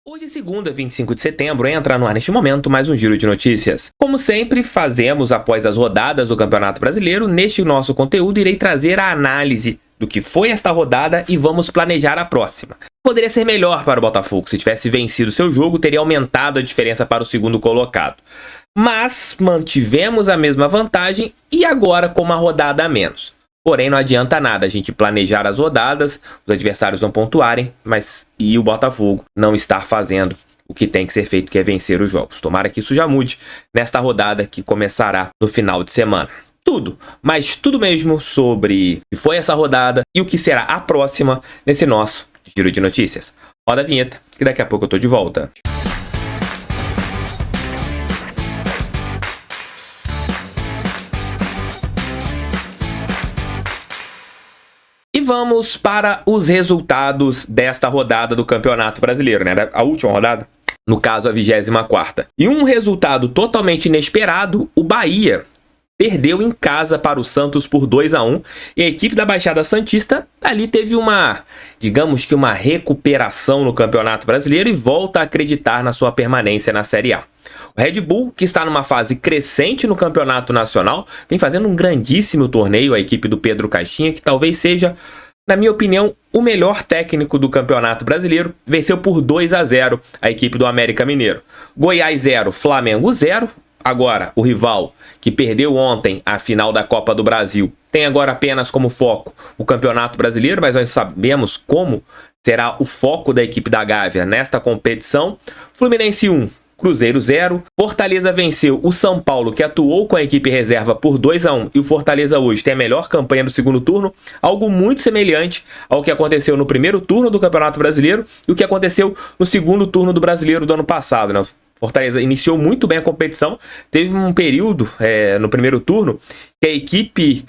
Hoje é segunda, 25 de setembro, entra no ar neste momento mais um giro de notícias. Como sempre fazemos após as rodadas do Campeonato Brasileiro, neste nosso conteúdo irei trazer a análise do que foi esta rodada e vamos planejar a próxima. Poderia ser melhor para o Botafogo, se tivesse vencido seu jogo, teria aumentado a diferença para o segundo colocado. Mas mantivemos a mesma vantagem e agora com uma rodada a menos. Porém, não adianta nada a gente planejar as rodadas, os adversários não pontuarem, e o Botafogo não estar fazendo o que tem que ser feito, que é vencer os jogos. Tomara que isso já mude nesta rodada que começará no final de semana. Tudo, mas tudo mesmo sobre o que foi essa rodada e o que será a próxima nesse nosso giro de notícias. Roda a vinheta, que daqui a pouco eu tô de volta. E vamos para os resultados desta rodada do Campeonato Brasileiro, né? A última rodada, no caso a 24ª. E um resultado totalmente inesperado, o Bahia perdeu em casa para o Santos por 2-1 e a equipe da Baixada Santista ali teve digamos que uma recuperação no Campeonato Brasileiro e volta a acreditar na sua permanência na Série A. O Red Bull, que está numa fase crescente no Campeonato Nacional, vem fazendo um grandíssimo torneio, a equipe do Pedro Caixinha, que talvez seja, na minha opinião, o melhor técnico do Campeonato Brasileiro, venceu por 2-0 a equipe do América Mineiro. Goiás 0, Flamengo 0. Agora, o rival que perdeu ontem a final da Copa do Brasil tem agora apenas como foco o Campeonato Brasileiro, mas nós sabemos como será o foco da equipe da Gávea nesta competição. Fluminense 1, Cruzeiro 0. Fortaleza venceu o São Paulo, que atuou com a equipe reserva por 2-1, e o Fortaleza hoje tem a melhor campanha do segundo turno, algo muito semelhante ao que aconteceu no primeiro turno do Campeonato Brasileiro e o que aconteceu no segundo turno do Brasileiro do ano passado, né? Fortaleza iniciou muito bem a competição, teve um período no primeiro turno que a equipe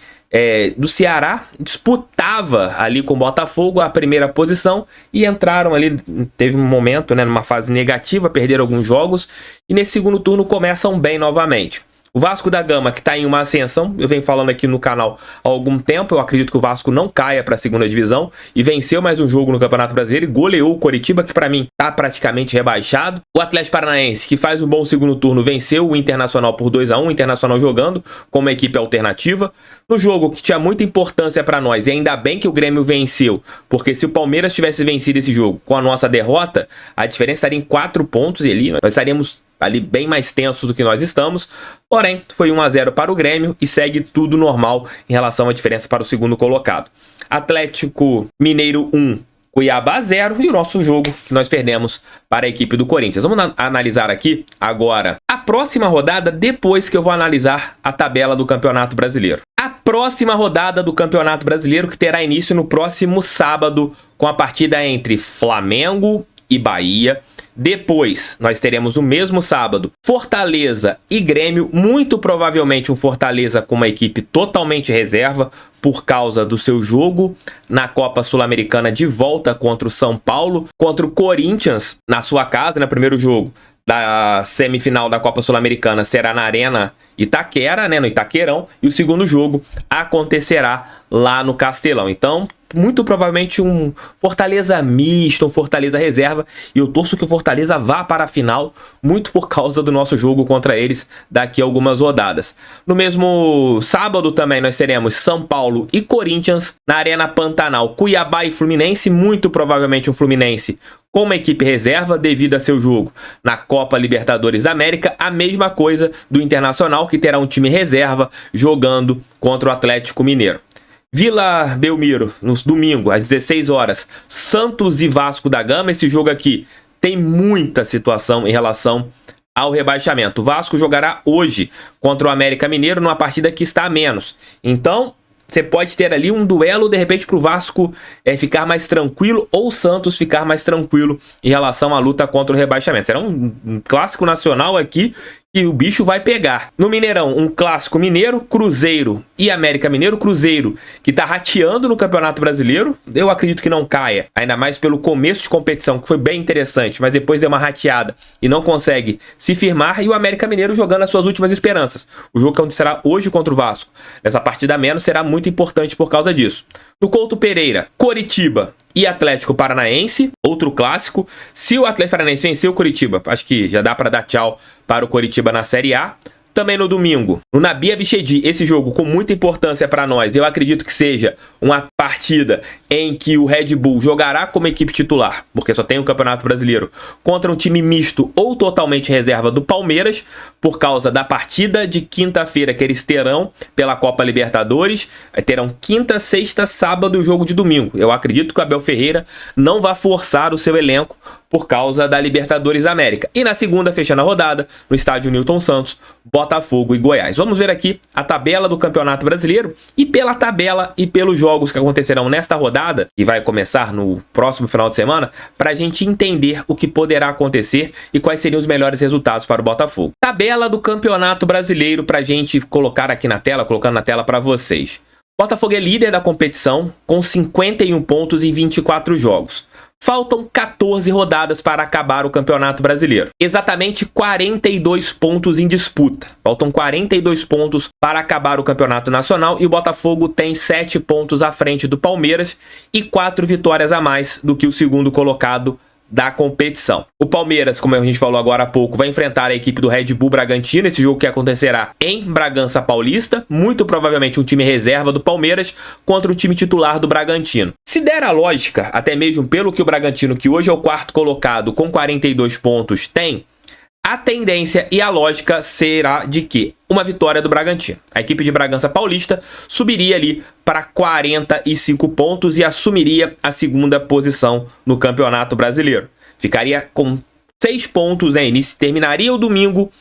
do Ceará disputava ali com o Botafogo a primeira posição e entraram ali, teve um momento, né, numa fase negativa, perderam alguns jogos e nesse segundo turno começam bem novamente. O Vasco da Gama, que está em uma ascensão, eu venho falando aqui no canal há algum tempo, eu acredito que o Vasco não caia para a segunda divisão e venceu mais um jogo no Campeonato Brasileiro e goleou o Coritiba, que para mim está praticamente rebaixado. O Atlético Paranaense, que faz um bom segundo turno, venceu o Internacional por 2-1, o Internacional jogando como uma equipe alternativa. No jogo que tinha muita importância para nós, e ainda bem que o Grêmio venceu, porque se o Palmeiras tivesse vencido esse jogo com a nossa derrota, a diferença estaria em 4 pontos e ali nós estaríamos ali bem mais tensos do que nós estamos, porém foi 1-0 para o Grêmio e segue tudo normal em relação à diferença para o segundo colocado. Atlético Mineiro 1, Cuiabá 0 e o nosso jogo que nós perdemos para a equipe do Corinthians. Vamos analisar aqui agora a próxima rodada, depois que eu vou analisar a tabela do Campeonato Brasileiro. A próxima rodada do Campeonato Brasileiro, que terá início no próximo sábado com a partida entre Flamengo e Bahia. Depois, nós teremos no mesmo sábado Fortaleza e Grêmio, muito provavelmente um Fortaleza com uma equipe totalmente reserva por causa do seu jogo na Copa Sul-Americana de volta contra o São Paulo, contra o Corinthians na sua casa, no primeiro jogo da semifinal da Copa Sul-Americana será na Arena Itaquera, né, no Itaquerão, e o segundo jogo acontecerá lá no Castelão. Então, muito provavelmente um Fortaleza misto, um Fortaleza reserva, e eu torço que o Fortaleza vá para a final, muito por causa do nosso jogo contra eles daqui a algumas rodadas. No mesmo sábado também nós teremos São Paulo e Corinthians, na Arena Pantanal, Cuiabá e Fluminense, muito provavelmente um Fluminense com uma equipe reserva devido a seu jogo na Copa Libertadores da América, a mesma coisa do Internacional, que terá um time reserva jogando contra o Atlético Mineiro. Vila Belmiro, no domingo, às 16 horas, Santos e Vasco da Gama. Esse jogo aqui tem muita situação em relação ao rebaixamento. O Vasco jogará hoje contra o América Mineiro numa partida que está a menos. Então, você pode ter ali um duelo, de repente, para o Vasco ficar mais tranquilo ou o Santos ficar mais tranquilo em relação à luta contra o rebaixamento. Será um clássico nacional aqui que o bicho vai pegar. No Mineirão, um clássico mineiro, Cruzeiro e América Mineiro. Cruzeiro que tá rateando no Campeonato Brasileiro. Eu acredito que não caia, ainda mais pelo começo de competição, que foi bem interessante, mas depois deu uma rateada e não consegue se firmar. E o América Mineiro jogando as suas últimas esperanças. O jogo que acontecerá hoje contra o Vasco, nessa partida a menos, será muito importante por causa disso. No Couto Pereira, Coritiba e Atlético Paranaense, outro clássico. Se o Atlético Paranaense vencer o Coritiba, acho que já dá para dar tchau para o Coritiba na Série A. Também no domingo, no Nabi Abichedi, esse jogo com muita importância para nós. Eu acredito que seja uma partida em que o Red Bull jogará como equipe titular, porque só tem o Campeonato Brasileiro, contra um time misto ou totalmente reserva do Palmeiras, por causa da partida de quinta-feira que eles terão pela Copa Libertadores. Terão quinta, sexta, sábado e o jogo de domingo. Eu acredito que o Abel Ferreira não vai forçar o seu elenco por causa da Libertadores América. E na segunda, fechando a rodada, no estádio Newton Santos, Botafogo e Goiás. Vamos ver aqui a tabela do Campeonato Brasileiro, e pela tabela e pelos jogos que acontecerão nesta rodada, que vai começar no próximo final de semana, para a gente entender o que poderá acontecer e quais seriam os melhores resultados para o Botafogo. Tabela do Campeonato Brasileiro para a gente colocar aqui na tela, colocando na tela para vocês. Botafogo é líder da competição com 51 pontos em 24 jogos. Faltam 14 rodadas para acabar o Campeonato Brasileiro. Exatamente 42 pontos em disputa. Faltam 42 pontos para acabar o Campeonato Nacional e o Botafogo tem 7 pontos à frente do Palmeiras e 4 vitórias a mais do que o segundo colocado da competição. O Palmeiras, como a gente falou agora há pouco, vai enfrentar a equipe do Red Bull Bragantino, esse jogo que acontecerá em Bragança Paulista, muito provavelmente um time reserva do Palmeiras contra o time titular do Bragantino. Se der a lógica, até mesmo pelo que o Bragantino, que hoje é o quarto colocado com 42 pontos, tem, a tendência e a lógica será de que uma vitória do Bragantino. A equipe de Bragança Paulista subiria ali para 45 pontos e assumiria a segunda posição no Campeonato Brasileiro. Ficaria com 6 pontos, né? Terminaria o domingo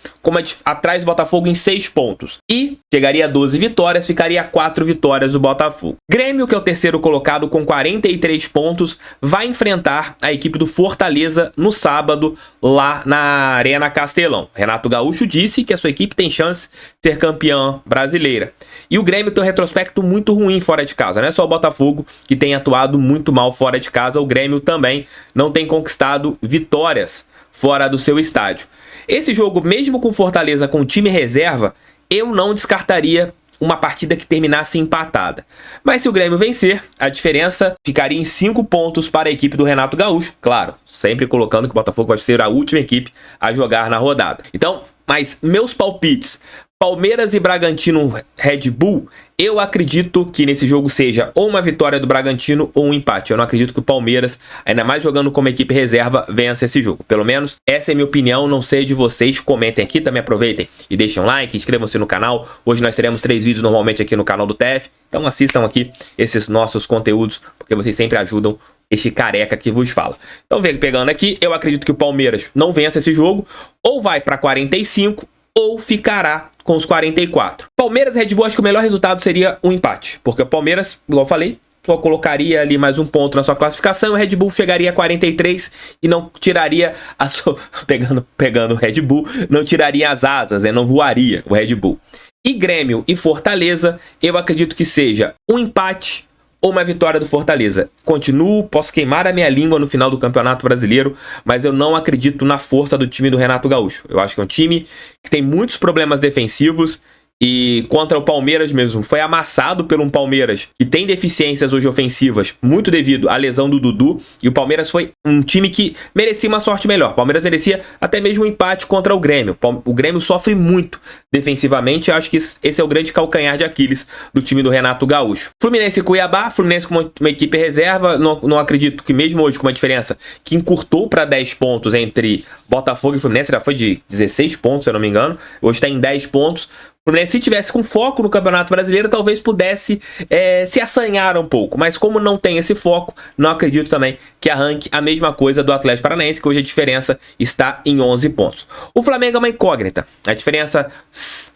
atrás do Botafogo em 6 pontos. E chegaria a 12 vitórias, ficaria a 4 vitórias do Botafogo. Grêmio, que é o terceiro colocado com 43 pontos, vai enfrentar a equipe do Fortaleza no sábado, lá na Arena Castelão. Renato Gaúcho disse que a sua equipe tem chance de ser campeã brasileira. E o Grêmio tem um retrospecto muito ruim fora de casa. Não é só o Botafogo que tem atuado muito mal fora de casa, o Grêmio também não tem conquistado vitórias fora do seu estádio. Esse jogo, mesmo com Fortaleza com time reserva, eu não descartaria uma partida que terminasse empatada. Mas se o Grêmio vencer, a diferença ficaria em 5 pontos para a equipe do Renato Gaúcho. Claro, sempre colocando que o Botafogo vai ser a última equipe a jogar na rodada. Então, mas meus palpites: Palmeiras e Bragantino Red Bull, eu acredito que nesse jogo seja ou uma vitória do Bragantino ou um empate. Eu não acredito que o Palmeiras, ainda mais jogando como equipe reserva, vença esse jogo. Pelo menos essa é a minha opinião, não sei de vocês. Comentem aqui, também aproveitem e deixem um like, inscrevam-se no canal. Hoje nós teremos 3 vídeos normalmente aqui no canal do TF, então assistam aqui esses nossos conteúdos, porque vocês sempre ajudam este careca que vos fala. Então, pegando aqui, eu acredito que o Palmeiras não vença esse jogo, ou vai para 45 ou ficará com os 44. Palmeiras e Red Bull, acho que o melhor resultado seria um empate, porque o Palmeiras, igual eu falei, só colocaria ali mais um ponto na sua classificação, o Red Bull chegaria a 43 e não tiraria a sua... pegando o Red Bull, não tiraria as asas, né? Não voaria o Red Bull. E Grêmio e Fortaleza, eu acredito que seja um empate ou uma vitória do Fortaleza. Continuo, posso queimar a minha língua no final do Campeonato Brasileiro, mas eu não acredito na força do time do Renato Gaúcho. Eu acho que é um time que tem muitos problemas defensivos e contra o Palmeiras mesmo foi amassado por um Palmeiras que tem deficiências hoje ofensivas, muito devido à lesão do Dudu, e o Palmeiras foi um time que merecia uma sorte melhor. O Palmeiras merecia até mesmo um empate contra o Grêmio. O Grêmio sofre muito defensivamente, eu acho que esse é o grande calcanhar de Aquiles do time do Renato Gaúcho. Fluminense e Cuiabá, Fluminense com uma equipe reserva, não acredito que mesmo hoje com uma diferença que encurtou para 10 pontos entre Botafogo e Fluminense, já foi de 16 pontos, se eu não me engano, hoje está em 10 pontos. O Fluminense, se tivesse com foco no Campeonato Brasileiro, talvez pudesse se assanhar um pouco. Mas como não tem esse foco, não acredito também que arranque a mesma coisa do Atlético Paranaense, que hoje a diferença está em 11 pontos. O Flamengo é uma incógnita. A diferença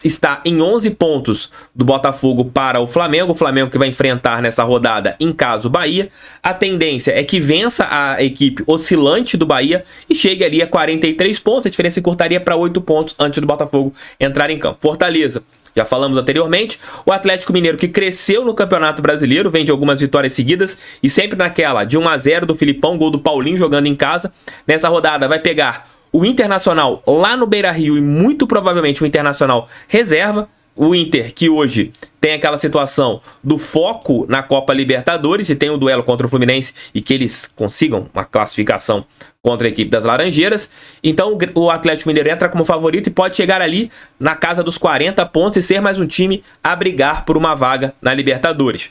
está em 11 pontos do Botafogo para o Flamengo. O Flamengo que vai enfrentar nessa rodada, em caso, o Bahia. A tendência é que vença a equipe oscilante do Bahia e chegue ali a 43 pontos. A diferença encurtaria para 8 pontos antes do Botafogo entrar em campo. Fortaleza, já falamos anteriormente, o Atlético Mineiro, que cresceu no Campeonato Brasileiro, vem de algumas vitórias seguidas e sempre naquela de 1-0 do Filipão, gol do Paulinho jogando em casa. Nessa rodada vai pegar o Internacional lá no Beira-Rio e muito provavelmente o Internacional reserva. O Inter, que hoje tem aquela situação do foco na Copa Libertadores, e tem o duelo contra o Fluminense e que eles consigam uma classificação contra a equipe das Laranjeiras. Então o Atlético Mineiro entra como favorito e pode chegar ali na casa dos 40 pontos e ser mais um time a brigar por uma vaga na Libertadores.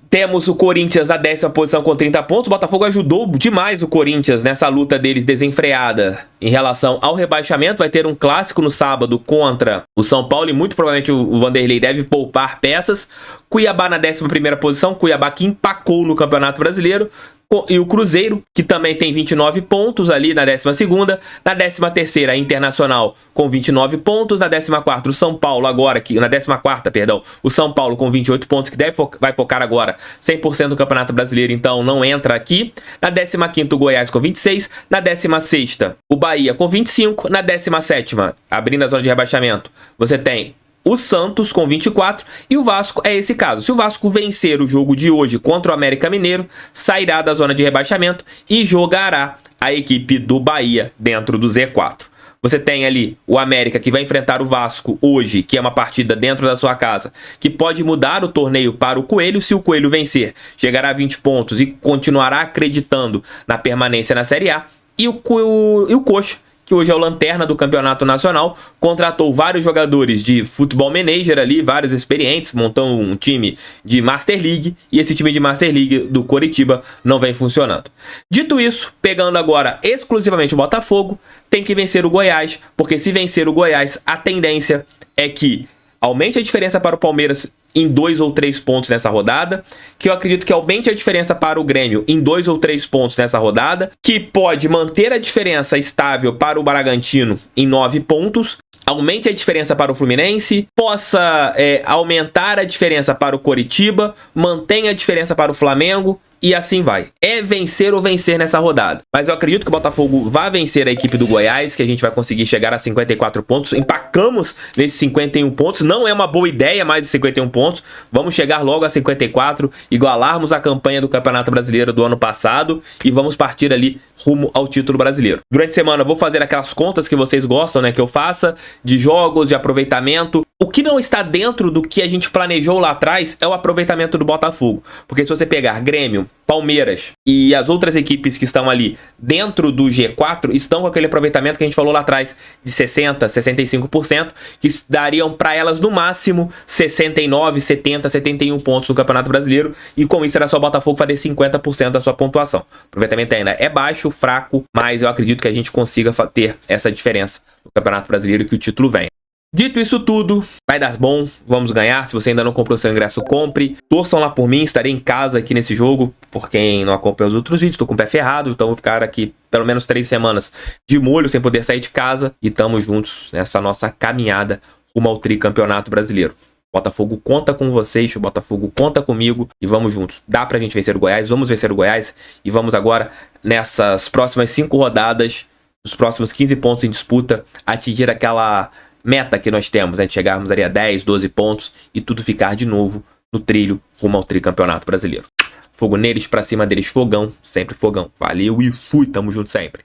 Temos o Corinthians na 10ª posição com 30 pontos. O Botafogo ajudou demais o Corinthians nessa luta deles desenfreada em relação ao rebaixamento. Vai ter um clássico no sábado contra o São Paulo e muito provavelmente o Vanderlei deve poupar peças. Cuiabá na 11ª posição. Cuiabá que empacou no Campeonato Brasileiro. E o Cruzeiro, que também tem 29 pontos ali na 12ª. Na 13ª, a Internacional com 29 pontos. Na 14ª, o São Paulo agora, na 14ª, perdão, o São Paulo com 28 pontos, que vai focar agora 100% do Campeonato Brasileiro, então não entra aqui. Na 15ª, o Goiás com 26. Na 16ª, o Bahia com 25. Na 17ª, abrindo a zona de rebaixamento, você tem o Santos com 24 e o Vasco é esse caso. Se o Vasco vencer o jogo de hoje contra o América Mineiro, sairá da zona de rebaixamento e jogará a equipe do Bahia dentro do Z4. Você tem ali o América que vai enfrentar o Vasco hoje, que é uma partida dentro da sua casa, que pode mudar o torneio para o Coelho. Se o Coelho vencer, chegará a 20 pontos e continuará acreditando na permanência na Série A. E o Coxa, que hoje é o lanterna do Campeonato Nacional, contratou vários jogadores de futebol manager ali, vários experientes, montou um time de Master League, e esse time de Master League do Coritiba não vem funcionando. Dito isso, pegando agora exclusivamente o Botafogo, tem que vencer o Goiás, porque se vencer o Goiás, a tendência é que aumente a diferença para o Palmeiras em 2 ou 3 pontos nessa rodada, que eu acredito que aumente a diferença para o Grêmio em 2 ou 3 pontos nessa rodada, que pode manter a diferença estável para o Bragantino em 9 pontos, aumente a diferença para o Fluminense, possa aumentar a diferença para o Coritiba, mantenha a diferença para o Flamengo, e assim vai. É vencer ou vencer nessa rodada. Mas eu acredito que o Botafogo vai vencer a equipe do Goiás, que a gente vai conseguir chegar a 54 pontos. Empacamos nesses 51 pontos. Não é uma boa ideia mais de 51 pontos. Vamos chegar logo a 54, igualarmos a campanha do Campeonato Brasileiro do ano passado e vamos partir ali rumo ao título brasileiro. Durante a semana eu vou fazer aquelas contas que vocês gostam, né, que eu faça, de jogos, de aproveitamento. O que não está dentro do que a gente planejou lá atrás é o aproveitamento do Botafogo. Porque se você pegar Grêmio, Palmeiras e as outras equipes que estão ali dentro do G4, estão com aquele aproveitamento que a gente falou lá atrás, de 60%, 65%, que dariam para elas no máximo 69, 70, 71 pontos no Campeonato Brasileiro, e com isso era só o Botafogo fazer 50% da sua pontuação. O aproveitamento ainda é baixo, fraco, mas eu acredito que a gente consiga ter essa diferença no Campeonato Brasileiro e que o título venha. Dito isso tudo, vai dar bom, vamos ganhar. Se você ainda não comprou seu ingresso, compre. Torçam lá por mim, estarei em casa aqui nesse jogo. Por quem não acompanha os outros vídeos, estou com o pé ferrado, então vou ficar aqui pelo menos 3 semanas de molho, sem poder sair de casa. E estamos juntos nessa nossa caminhada rumo ao tricampeonato brasileiro. O Botafogo conta com vocês, o Botafogo conta comigo e vamos juntos. Dá pra gente vencer o Goiás, vamos vencer o Goiás. E vamos agora, nessas próximas 5 rodadas, nos próximos 15 pontos em disputa, atingir aquela meta que nós temos, de chegarmos ali a 10, 12 pontos e tudo ficar de novo no trilho rumo ao tricampeonato brasileiro. Fogo neles, pra cima deles, fogão, sempre fogão. Valeu e fui, tamo junto sempre.